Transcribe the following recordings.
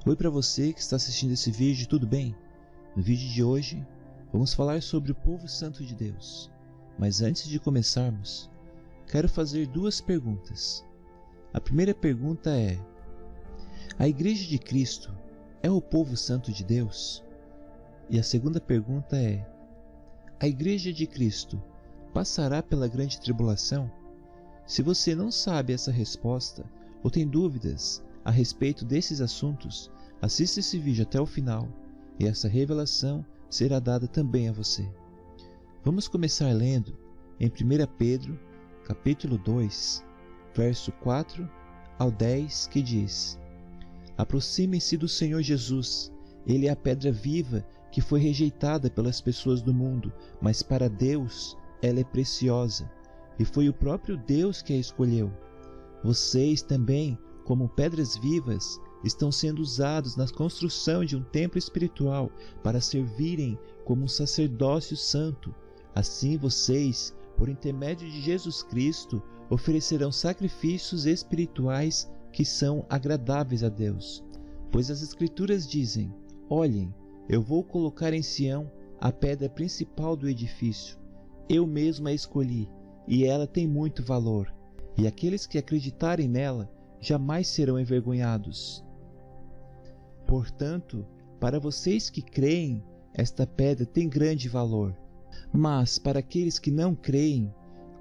Oi para você que está assistindo esse vídeo, tudo bem? No vídeo de hoje, vamos falar sobre o povo santo de Deus. Mas antes de começarmos, quero fazer duas perguntas. A primeira pergunta é: a Igreja de Cristo é o povo santo de Deus? E a segunda pergunta é: a Igreja de Cristo passará pela grande tribulação? Se você não sabe essa resposta ou tem dúvidas a respeito desses assuntos, assista esse vídeo até o final e essa revelação será dada também a você. Vamos começar lendo em 1 Pedro, capítulo 2, verso 4 ao 10, que diz: aproximem-se do Senhor Jesus. Ele é a pedra viva que foi rejeitada pelas pessoas do mundo, mas para Deus ela é preciosa, e foi o próprio Deus que a escolheu. Vocês também, como pedras vivas, estão sendo usados na construção de um templo espiritual para servirem como um sacerdócio santo. Assim vocês, por intermédio de Jesus Cristo, oferecerão sacrifícios espirituais que são agradáveis a Deus. Pois as Escrituras dizem: olhem, eu vou colocar em Sião a pedra principal do edifício. Eu mesmo a escolhi, e ela tem muito valor, e aqueles que acreditarem nela jamais serão envergonhados. Portanto, para vocês que creem, esta pedra tem grande valor. Mas para aqueles que não creem,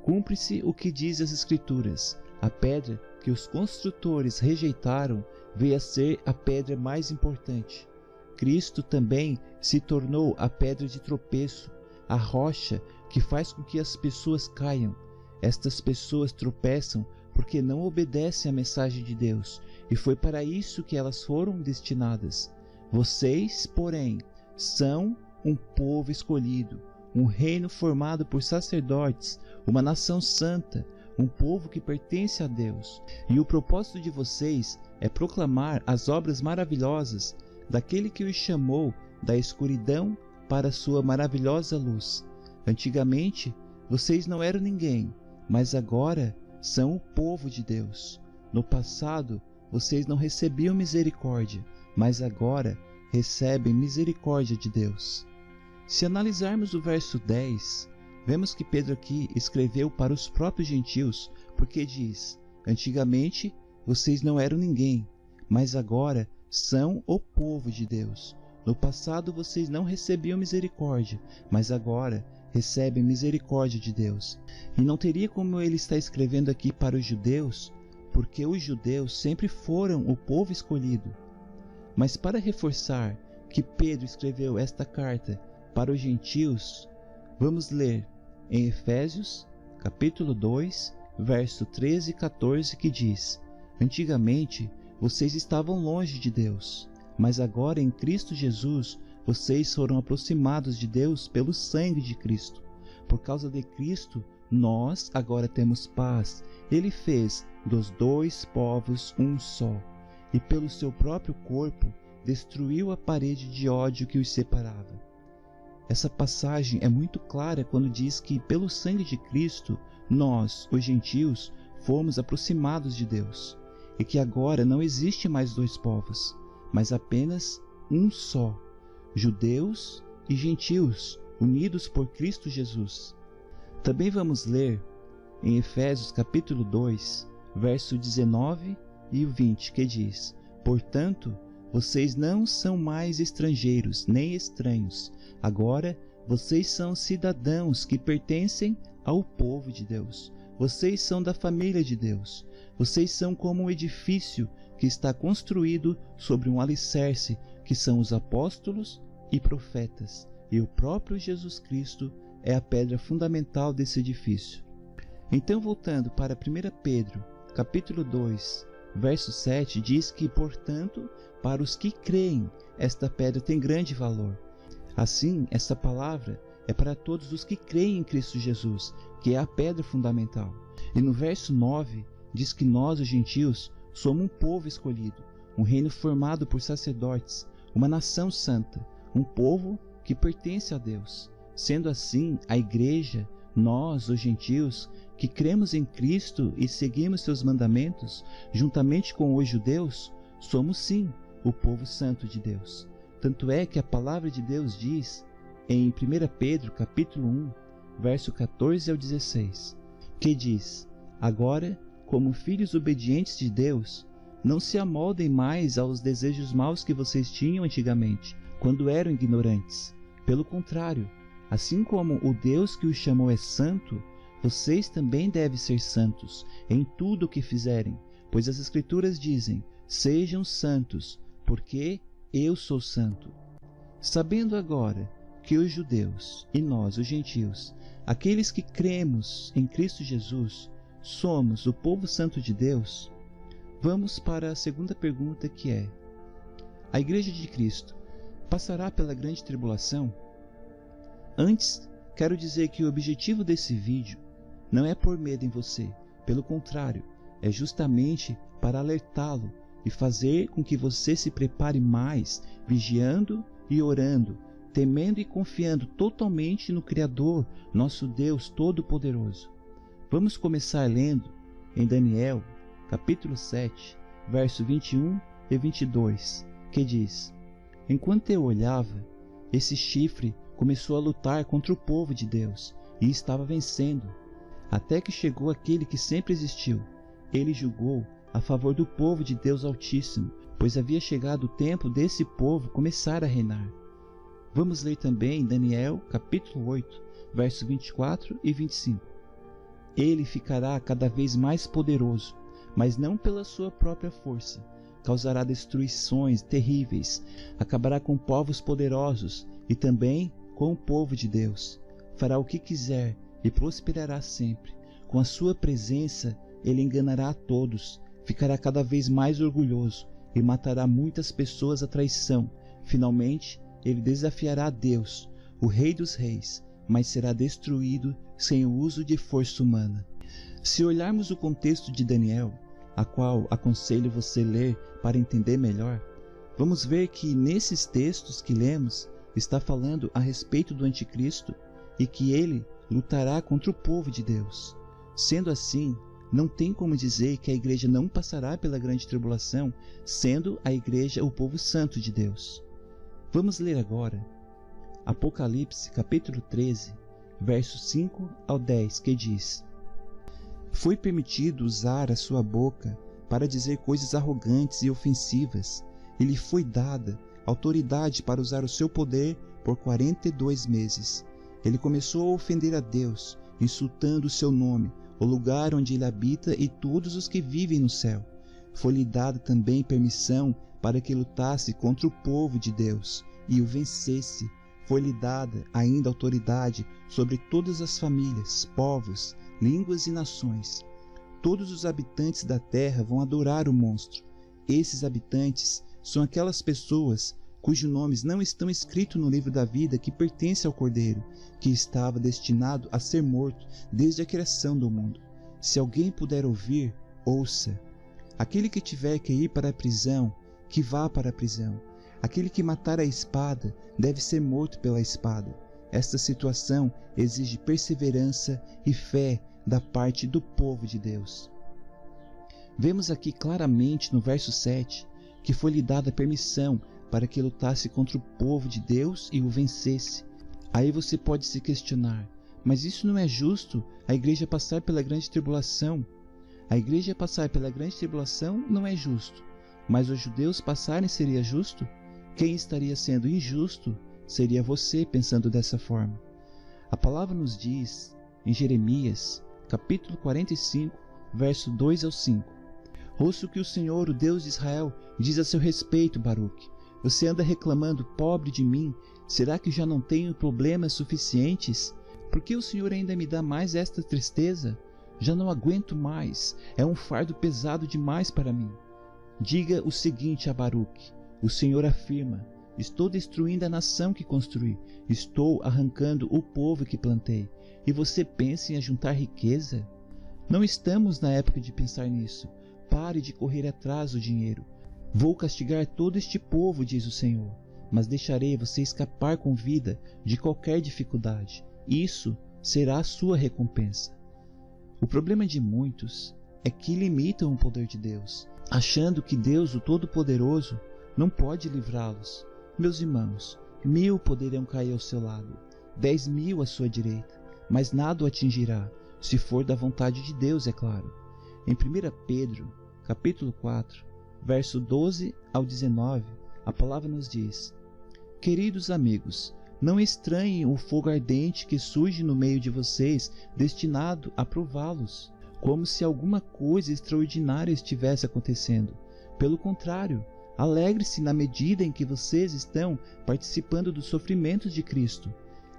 cumpre-se o que diz as Escrituras: a pedra que os construtores rejeitaram veio a ser a pedra mais importante. Cristo também se tornou a pedra de tropeço, a rocha que faz com que as pessoas caiam. Estas pessoas tropeçam porque não obedecem à mensagem de Deus, e foi para isso que elas foram destinadas. Vocês, porém, são um povo escolhido, um reino formado por sacerdotes, uma nação santa, um povo que pertence a Deus. E o propósito de vocês é proclamar as obras maravilhosas daquele que os chamou da escuridão para a sua maravilhosa luz. Antigamente, vocês não eram ninguém, mas agora são o povo de Deus. No passado, vocês não recebiam misericórdia, mas agora recebem misericórdia de Deus. Se analisarmos o verso 10, vemos que Pedro aqui escreveu para os próprios gentios, porque diz: antigamente vocês não eram ninguém, mas agora são o povo de Deus. No passado vocês não recebiam misericórdia, mas agora recebem misericórdia de Deus. E não teria como ele estar escrevendo aqui para os judeus, porque os judeus sempre foram o povo escolhido. Mas para reforçar que Pedro escreveu esta carta para os gentios, vamos ler em Efésios, capítulo 2, verso 13 e 14, que diz: antigamente vocês estavam longe de Deus, mas agora em Cristo Jesus vocês foram aproximados de Deus pelo sangue de Cristo. Por causa de Cristo, nós agora temos paz. Ele fez dos dois povos um só, e pelo seu próprio corpo destruiu a parede de ódio que os separava. Essa passagem é muito clara quando diz que pelo sangue de Cristo, nós, os gentios, fomos aproximados de Deus, e que agora não existe mais dois povos, mas apenas um só, judeus e gentios, unidos por Cristo Jesus. Também vamos ler em Efésios capítulo 2, verso 19 e 20, que diz: portanto, vocês não são mais estrangeiros nem estranhos, agora vocês são cidadãos que pertencem ao povo de Deus. Vocês são da família de Deus. Vocês são como um edifício que está construído sobre um alicerce, que são os apóstolos e profetas, e o próprio Jesus Cristo é a pedra fundamental desse edifício. Então, voltando para 1 Pedro, capítulo 2, verso 7, diz que, portanto, para os que creem, esta pedra tem grande valor. Assim, essa palavra é para todos os que creem em Cristo Jesus, que é a pedra fundamental. E no verso 9, diz que nós, os gentios, somos um povo escolhido, um reino formado por sacerdotes, uma nação santa, um povo que pertence a Deus. Sendo assim, a igreja, nós, os gentios, que cremos em Cristo e seguimos seus mandamentos, juntamente com os judeus, somos sim o povo santo de Deus. Tanto é que a palavra de Deus diz em 1 Pedro capítulo 1, verso 14 ao 16, que diz: agora, como filhos obedientes de Deus, não se amoldem mais aos desejos maus que vocês tinham antigamente, quando eram ignorantes. Pelo contrário, assim como o Deus que os chamou é santo, vocês também devem ser santos em tudo o que fizerem, pois as Escrituras dizem: sejam santos, porque eu sou santo. Sabendo agora que os judeus e nós, os gentios, aqueles que cremos em Cristo Jesus, somos o povo santo de Deus, vamos para a segunda pergunta, que é: a Igreja de Cristo passará pela grande tribulação? Antes, quero dizer que o objetivo desse vídeo não é pôr medo em você, pelo contrário, é justamente para alertá-lo e fazer com que você se prepare mais, vigiando e orando, temendo e confiando totalmente no Criador, nosso Deus Todo-Poderoso. Vamos começar lendo em Daniel, capítulo 7, verso 21 e 22, que diz: enquanto eu olhava, esse chifre começou a lutar contra o povo de Deus e estava vencendo, até que chegou aquele que sempre existiu. Ele julgou a favor do povo de Deus Altíssimo, pois havia chegado o tempo desse povo começar a reinar. Vamos ler também Daniel, capítulo 8, verso 24 e 25. Ele ficará cada vez mais poderoso, mas não pela sua própria força. Causará destruições terríveis, acabará com povos poderosos e também com o povo de Deus. Fará o que quiser e prosperará sempre. Com a sua presença, ele enganará a todos, ficará cada vez mais orgulhoso e matará muitas pessoas à traição. Finalmente, ele desafiará a Deus, o Rei dos Reis, mas será destruído sem o uso de força humana. Se olharmos o contexto de Daniel, a qual aconselho você ler para entender melhor, vamos ver que nesses textos que lemos está falando a respeito do anticristo e que ele lutará contra o povo de Deus. Sendo assim, não tem como dizer que a igreja não passará pela grande tribulação, sendo a igreja o povo santo de Deus. Vamos ler agora Apocalipse capítulo 13, versos 5 ao 10, que diz: foi permitido usar a sua boca para dizer coisas arrogantes e ofensivas, e lhe foi dada autoridade para usar o seu poder por 42 meses. Ele começou a ofender a Deus, insultando o seu nome, o lugar onde ele habita e todos os que vivem no céu. Foi-lhe dada também permissão para que lutasse contra o povo de Deus e o vencesse. Foi-lhe dada ainda autoridade sobre todas as famílias, povos, línguas e nações. Todos os habitantes da terra vão adorar o monstro. Esses habitantes são aquelas pessoas cujos nomes não estão escritos no livro da vida que pertence ao Cordeiro, que estava destinado a ser morto desde a criação do mundo. Se alguém puder ouvir, ouça. Aquele que tiver que ir para a prisão, que vá para a prisão. Aquele que matar a espada deve ser morto pela espada. Esta situação exige perseverança e fé da parte do povo de Deus. Vemos aqui claramente no verso 7 que foi-lhe dada permissão para que lutasse contra o povo de Deus e o vencesse. Aí você pode se questionar: mas isso não é justo, a igreja passar pela grande tribulação? A igreja passar pela grande tribulação não é justo, mas os judeus passarem seria justo? Quem estaria sendo injusto seria você pensando dessa forma. A palavra nos diz em Jeremias, capítulo 45, verso 2 ao 5. Ouça o que o Senhor, o Deus de Israel, diz a seu respeito, Baruque. Você anda reclamando, pobre de mim, será que já não tenho problemas suficientes? Por que o Senhor ainda me dá mais esta tristeza? Já não aguento mais, é um fardo pesado demais para mim. Diga o seguinte a Baruque: o Senhor afirma: estou destruindo a nação que construí, estou arrancando o povo que plantei. E você pensa em ajuntar riqueza? Não estamos na época de pensar nisso. Pare de correr atrás do dinheiro. Vou castigar todo este povo, diz o Senhor, mas deixarei você escapar com vida de qualquer dificuldade. Isso será a sua recompensa. O problema de muitos é que limitam o poder de Deus, achando que Deus, o Todo-Poderoso, não pode livrá-los. Meus irmãos, 1000 poderão cair ao seu lado, 10.000 à sua direita, mas nada o atingirá, se for da vontade de Deus, é claro. Em 1 Pedro, capítulo 4, verso 12 ao 19, a palavra nos diz: Queridos amigos, não estranhem o fogo ardente que surge no meio de vocês, destinado a prová-los, como se alguma coisa extraordinária estivesse acontecendo. Pelo contrário, alegre-se na medida em que vocês estão participando dos sofrimentos de Cristo.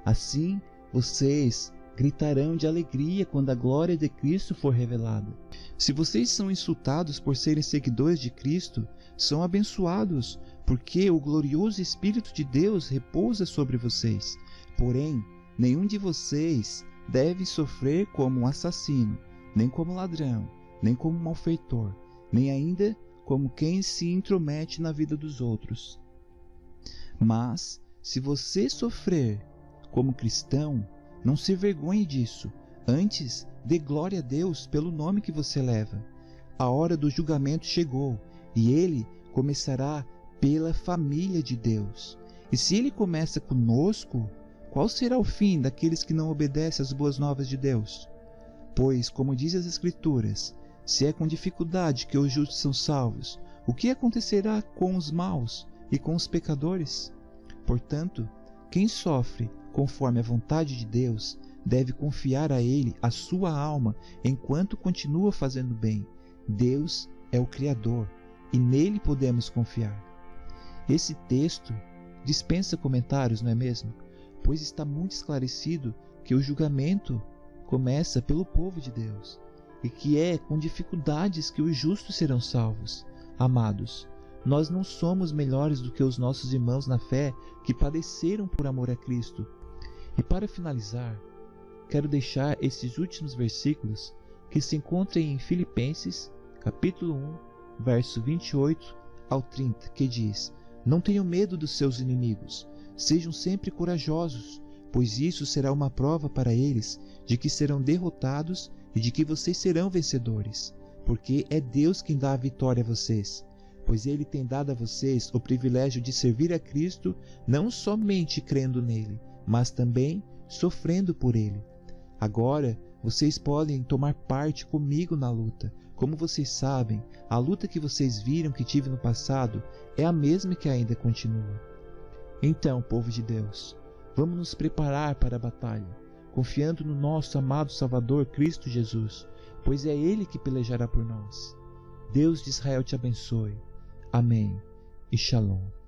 Assim, vocês gritarão de alegria quando a glória de Cristo for revelada. Se vocês são insultados por serem seguidores de Cristo, são abençoados, porque o glorioso Espírito de Deus repousa sobre vocês. Porém, nenhum de vocês deve sofrer como um assassino, nem como ladrão, nem como malfeitor, nem ainda como quem se intromete na vida dos outros. Mas, se você sofrer como cristão, não se envergonhe disso, antes dê glória a Deus pelo nome que você leva. A hora do julgamento chegou, e ele começará pela família de Deus. E se ele começa conosco, qual será o fim daqueles que não obedecem às boas novas de Deus? Pois, como diz as Escrituras, se é com dificuldade que os justos são salvos, o que acontecerá com os maus e com os pecadores? Portanto, quem sofre conforme a vontade de Deus deve confiar a Ele a sua alma enquanto continua fazendo bem. Deus é o Criador e nele podemos confiar. Esse texto dispensa comentários, não é mesmo? Pois está muito esclarecido que o julgamento começa pelo povo de Deus e que é com dificuldades que os justos serão salvos. Amados, nós não somos melhores do que os nossos irmãos na fé que padeceram por amor a Cristo. E para finalizar, quero deixar esses últimos versículos que se encontram em Filipenses, capítulo 1, verso 28 ao 30, que diz: Não tenham medo dos seus inimigos, sejam sempre corajosos, pois isso será uma prova para eles de que serão derrotados e de que vocês serão vencedores, porque é Deus quem dá a vitória a vocês, pois Ele tem dado a vocês o privilégio de servir a Cristo, não somente crendo nele, mas também sofrendo por Ele. Agora, vocês podem tomar parte comigo na luta. Como vocês sabem, a luta que vocês viram que tive no passado é a mesma que ainda continua. Então, povo de Deus, vamos nos preparar para a batalha, confiando no nosso amado Salvador Cristo Jesus, pois é Ele que pelejará por nós. Deus de Israel te abençoe. Amém e Shalom.